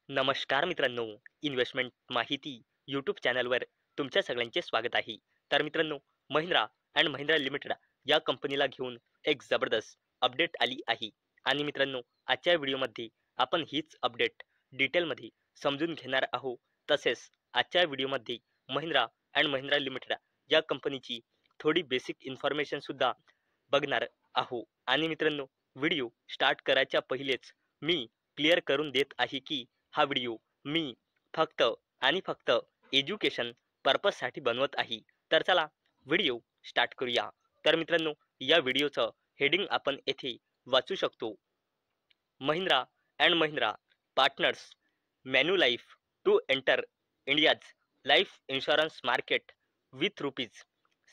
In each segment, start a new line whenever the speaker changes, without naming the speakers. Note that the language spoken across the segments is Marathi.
नमस्कार मित्रांनो, इन्व्हेस्टमेंट माहिती यूट्यूब चॅनलवर तुमच्या सगळ्यांचे स्वागत आहे. तर मित्रांनो, महिंद्रा अँड महिंद्रा लिमिटेड या कंपनीला घेऊन एक जबरदस्त अपडेट आली आहे. आणि मित्रांनो, आजच्या व्हिडिओमध्ये आपण हीच अपडेट डिटेलमध्ये समजून घेणार आहोत. तसेच आजच्या व्हिडिओमध्ये महिंद्रा अँड महिंद्रा लिमिटेड या कंपनीची थोडी बेसिक इन्फॉर्मेशन सुद्धा बघणार आहोत. आणि मित्रांनो, व्हिडिओ स्टार्ट करायच्या पहिलेच मी क्लिअर करून देत आहे की हा व्हिडिओ मी फक्त आणि फक्त एज्युकेशन पर्पजसाठी बनवत आहे. तर चला व्हिडिओ स्टार्ट करूया. तर मित्रांनो, या व्हिडिओचं हेडिंग आपण येथे वाचू शकतो. Mahindra and Mahindra partners Manulife to enter India's life insurance market with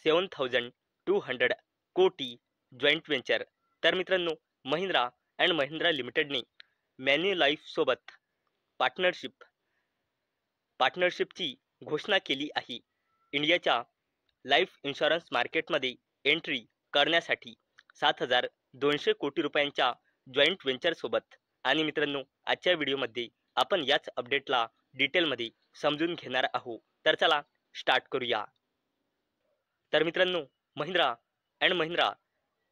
₹7,200 कोटी जॉईंट व्हेंचर. तर मित्रांनो, महिंद्रा अँड महिंद्रा लिमिटेडने मॅन्युलाइफ सोबत पार्टनरशिपची घोषणा केली आहे. इंडियाच्या लाईफ इन्शुरन्स मार्केटमध्ये एंट्री करण्यासाठी 7,200 कोटी रुपयांच्या जॉईंट व्हेंचर सोबत. आणि मित्रांनो, आजच्या व्हिडिओमध्ये आपण याच अपडेटला डिटेलमध्ये समजून घेणार आहोत. तर चला स्टार्ट करूया. तर मित्रांनो, महिंद्रा अँड महिंद्रा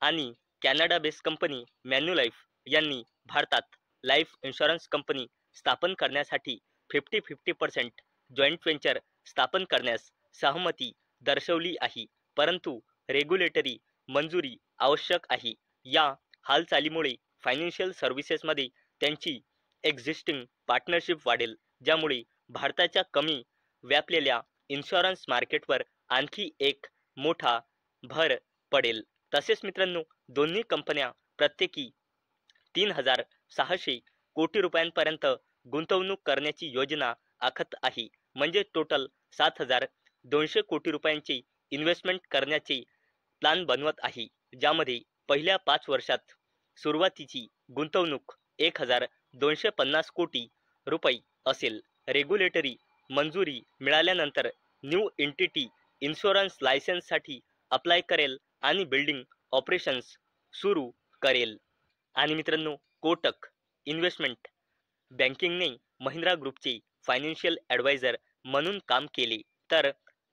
आणि कॅनडा बेस्ड कंपनी मॅन्युलाइफ यांनी भारतात लाईफ इन्शुरन्स कंपनी स्थापन करण्यासाठी 50-50% जॉईंट व्हेंचर स्थापन करण्यास सहमती दर्शवली आहे. परंतु रेग्युलेटरी मंजुरी आवश्यक आहे. या हालचालीमुळे फायनान्शियल सर्व्हिसेसमध्ये त्यांची एक्झिस्टिंग पार्टनरशिप वाढेल, ज्यामुळे भारताच्या कमी व्यापलेल्या इन्शुरन्स मार्केटवर आणखी एक मोठा भर पडेल. तसेच मित्रांनो, दोन्ही कंपन्या प्रत्येकी 3,600 कोटी रुपयांपर्यंत गुंतवणूक करण्याची योजना आखत आहे. म्हणजे टोटल 7,200 कोटी रुपयांची इन्व्हेस्टमेंट करण्याचे प्लॅन बनवत आहे, ज्यामध्ये पहिल्या 5 वर्षात सुरुवातीची गुंतवणूक 1,250 कोटी रुपये असेल. रेग्युलेटरी मंजुरी मिळाल्यानंतर न्यू एंटिटी इन्शुरन्स लायसन्ससाठी अप्लाय करेल आणि बिल्डिंग ऑपरेशन्स सुरू करेल. आणि मित्रांनो, कोटक इन्व्हेस्टमेंट बँकिंगने महिंद्रा ग्रुपचे फायनान्शियल ॲडवायझर म्हणून काम केले. तर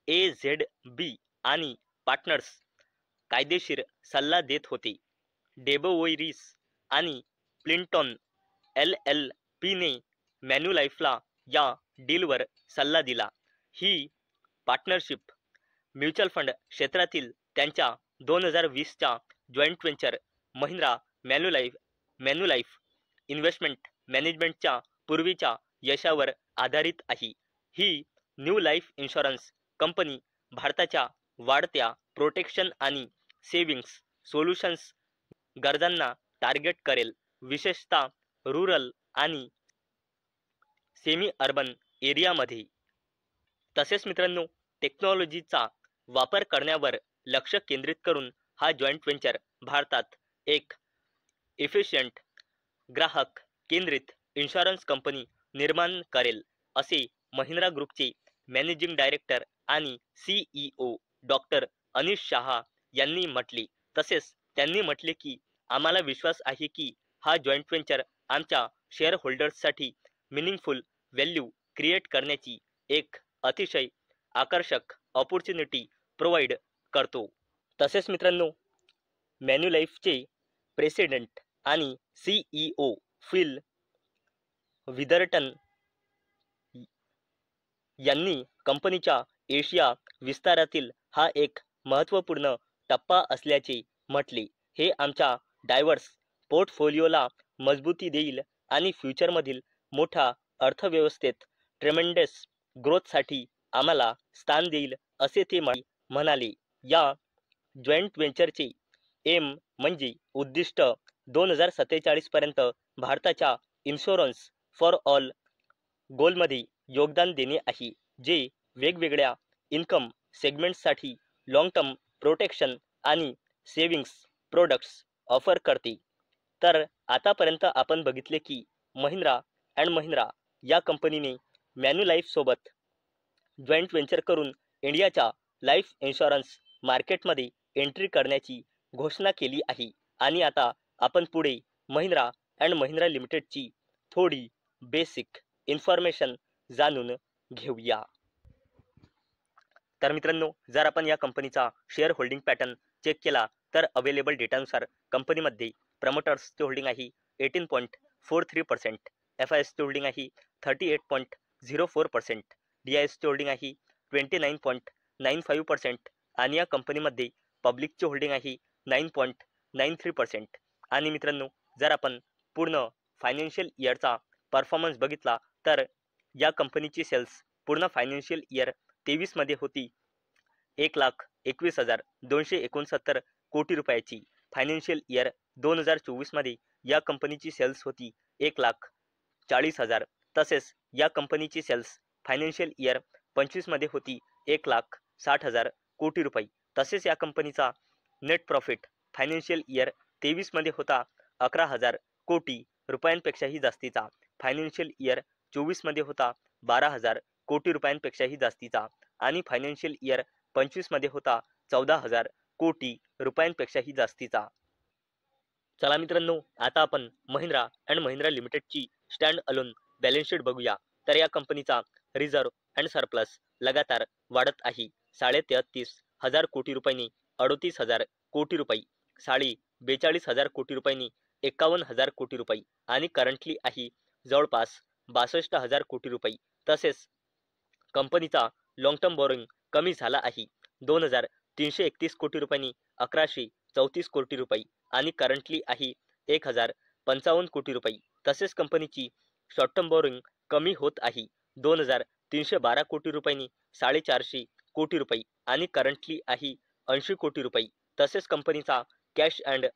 AZB आणि पार्टनर्स कायदेशीर सल्ला देत होते. डेबोइरिस आणि प्लिंटॉन LLPने मॅन्युलाइफला या डीलवर सल्ला दिला. ही पार्टनरशिप म्युच्युअल फंड क्षेत्रातील त्यांच्या 2020च्या जॉईंट व्हेंचर महिंद्रा मॅन्युलाइफ इन्व्हेस्टमेंट मॅनेजमेंटच्या पूर्वीच्या यशावर आधारित आहे. ही न्यू लाईफ इन्शुरन्स कंपनी भारताच्या वाढत्या प्रोटेक्शन आणि सेव्हिंग्स सोल्युशन्स गरजांना टार्गेट करेल, विशेषतः रुरल आणि सेमी अर्बन एरियामध्ये. तसेच मित्रांनो, टेक्नॉलॉजीचा वापर करण्यावर लक्ष केंद्रित करून हा जॉईंट व्हेंचर भारतात एक इफिशियंट, ग्राहक केंद्रित इन्शुरन्स कंपनी निर्माण करेल, असे महिंद्रा ग्रुपचे मॅनेजिंग डायरेक्टर आणि CEO डॉक्टर अनिश शहा यांनी म्हटले. तसेच त्यांनी म्हटले की आम्हाला विश्वास आहे की हा जॉईंट व्हेंचर आमच्या शेअर होल्डर्ससाठी मिनिंगफुल व्हॅल्यू क्रिएट करण्याची एक अतिशय आकर्षक ऑपॉर्च्युनिटी प्रोव्हाइड करतो. तसेच मित्रांनो, मॅन्युलाइफचे प्रेसिडेंट आणि CEO फिल विदर्टन यांनी कंपनीच्या एशिया विस्तारातील हा एक महत्त्वपूर्ण टप्पा असल्याचे म्हटले. हे आमच्या डायव्हर्स पोर्टफोलिओला मजबूती देईल आणि फ्युचरमधील मोठ्या अर्थव्यवस्थेत ट्रेमेंडस ग्रोथसाठी आम्हाला स्थान देईल, असे ते म्हणाले. या जॉईंट व्हेंचरचे एम म्हणजे उद्दिष्ट 2047 पर्यंत भारताच्या इन्शुरन्स फॉर ऑल गोलमध्ये योगदान देणे आहे, जे वेगवेगळ्या इन्कम सेगमेंट्ससाठी लॉंग टर्म प्रोटेक्शन आणि सेव्हिंग्स प्रोडक्ट्स ऑफर करते. तर आतापर्यंत आपण बघितले की महिंद्रा अँड महिंद्रा या कंपनीने मॅन्युलाइफ सोबत जॉईंट व्हेंचर करून इंडियाच्या लाईफ इन्शुरन्स मार्केटमध्ये एंट्री करण्याची घोषणा केली आहे. आणि आता आपण पुढे महिंद्रा अँड महिंद्रा लिमिटेडची थोडी बेसिक इन्फॉर्मेशन जाणून घेऊया। तर मित्रांनो, जर आपण या कंपनीचा शेअर होल्डिंग पॅटर्न चेक केला तर अवेलेबल डेटानुसार कंपनीमध्ये प्रमोटर्सची होल्डिंग आहे 18.43%, FISची होल्डिंग आहे 38.04%, DISची होल्डिंग आहे 29.95% आणि या कंपनीमध्ये पब्लिकची होल्डिंग आहे 9.93%. आणि मित्रांनो, जर आपण पूर्ण फायनान्शियल इयरचा परफॉर्मन्स बघितला तर या कंपनीची सेल्स पूर्ण फायनान्शियल इयर 23 मध्ये होती 1,21,269 कोटी रुपयाची. फायनान्शियल इयर 2024 मध्ये या कंपनीची सेल्स होती 1,40,000. तसेच या कंपनीची सेल्स फायनान्शियल इयर 25 मध्ये होती 1,60,000 कोटी रुपये. तसेच या कंपनीचा नेट प्रॉफिट फायनान्शियल इयर 23 मध्ये होता 11,000 कोटी रुपयांपेक्षाही जास्तीचा. फायनान्शियल इयर 24 मध्ये होता 12,000 कोटी रुपयांपेक्षाही जास्तीचा आणि फायनान्शियल इयर 25 मध्ये होता 14,000 कोटी रुपयांपेक्षाही जास्तीचा. चला मित्रांनो, आता आपण महिंद्रा अँड महिंद्रा लिमिटेडची स्टँड अलोन बॅलन्स शीट बघूया. तर या कंपनीचा रिझर्व अँड सरप्लस लगातार वाढत आहे. 43,500 कोटी रुपयांनी 38,000 कोटी रुपये, 42,000 कोटी रुपयांनी 51,000 कोटी रुपये आणि करंटली आहे जवळपास 62,000 कोटी रुपये. तसेच कंपनीचा लॉंग टर्म बोरोइंग कमी झाला आहे 2,331 कोटी रुपयांनी 1,134 कोटी रुपये आणि करंटली आहे 1,055 कोटी रुपये. तसेच कंपनीची शॉर्ट टर्म बोरोइंग कमी होत आहे 2,312 कोटी रुपयांनी 450 कोटी रुपये आणि करंटली आहे 80 कोटी रुपये. तसेच कंपनीचा कॅश अँड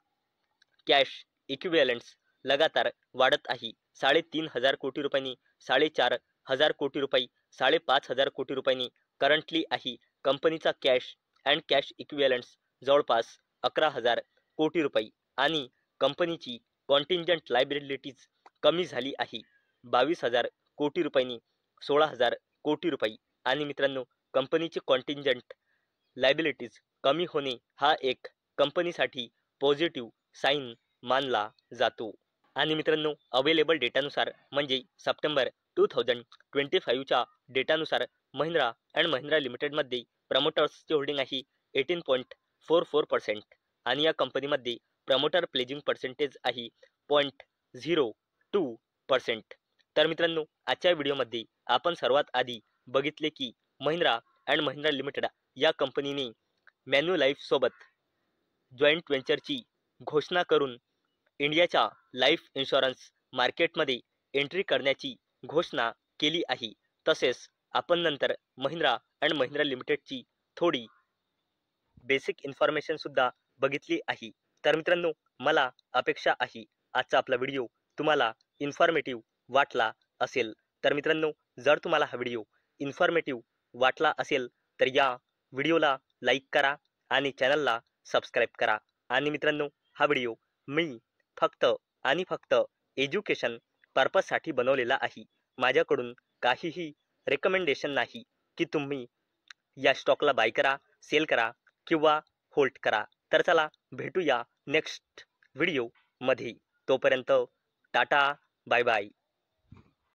कॅश इक्विव्हॅलंट्स लगातार वाढत आहे 3,500 कोटी रुपयांनी 4,500 कोटी रुपये, 5,500 कोटी रुपयांनी करंटली आहे कंपनीचा कॅश अँड कॅश इक्विव्हॅलंट्स जवळपास 11,000 कोटी रुपये आणि कंपनीची कॉन्टिंजंट लायबिलिटीज कमी झाली आहे 22,000 कोटी रुपयांनी 16,000 कोटी रुपये. आणि मित्रांनो, कंपनीची कॉन्टिंजंट लायबिलिटीज कमी होणे हा एक कंपनीसाठी पॉझिटिव्ह साईन मानला जातो. आणि मित्रांनो, अवेलेबल डेटानुसार म्हणजे सप्टेंबर 2025च्या डेटानुसार महिंद्रा अँड महिंद्रा लिमिटेडमध्ये प्रमोटर्सची होल्डिंग आहे 18.44% आणि या कंपनीमध्ये प्रमोटर प्लेजिंग पर्सेंटेज आहे 0.02%. तर मित्रांनो, आजच्या व्हिडिओमध्ये आपण सर्वात आधी बघितले की महिंद्रा अँड महिंद्रा लिमिटेड या कंपनीने मॅन्युलाइफ सोबत जॉईंट व्हेंचरची घोषणा करून इंडियाच्या लाईफ इन्शुरन्स मार्केटमध्ये एंट्री करण्याची घोषणा केली आहे. तसेच आपण नंतर महिंद्रा अँड महिंद्रा लिमिटेडची थोडी बेसिक इन्फॉर्मेशन सुद्धा बघितली आहे. तर मित्रांनो, मला अपेक्षा आहे आजचा आपला व्हिडिओ तुम्हाला इन्फॉर्मेटिव्ह वाटला असेल. तर मित्रांनो, जर तुम्हाला हा व्हिडिओ इन्फॉर्मेटिव्ह वाटला असेल तर या व्हिडिओला लाईक करा आणि चॅनलला सबस्क्राईब करा. आणि मित्रांनो, हा व्हिडिओ मी फक्त आणि फक्त एज्युकेशन पर्पजसाठी बनवलेला आहे. माझ्याकडून काहीही रेकमेंडेशन नाही की तुम्ही या स्टॉकला बाय करा, सेल करा किंवा होल्ड करा. तर चला भेटूया नेक्स्ट व्हिडिओमध्ये. तोपर्यंत टाटा, बाय बाय.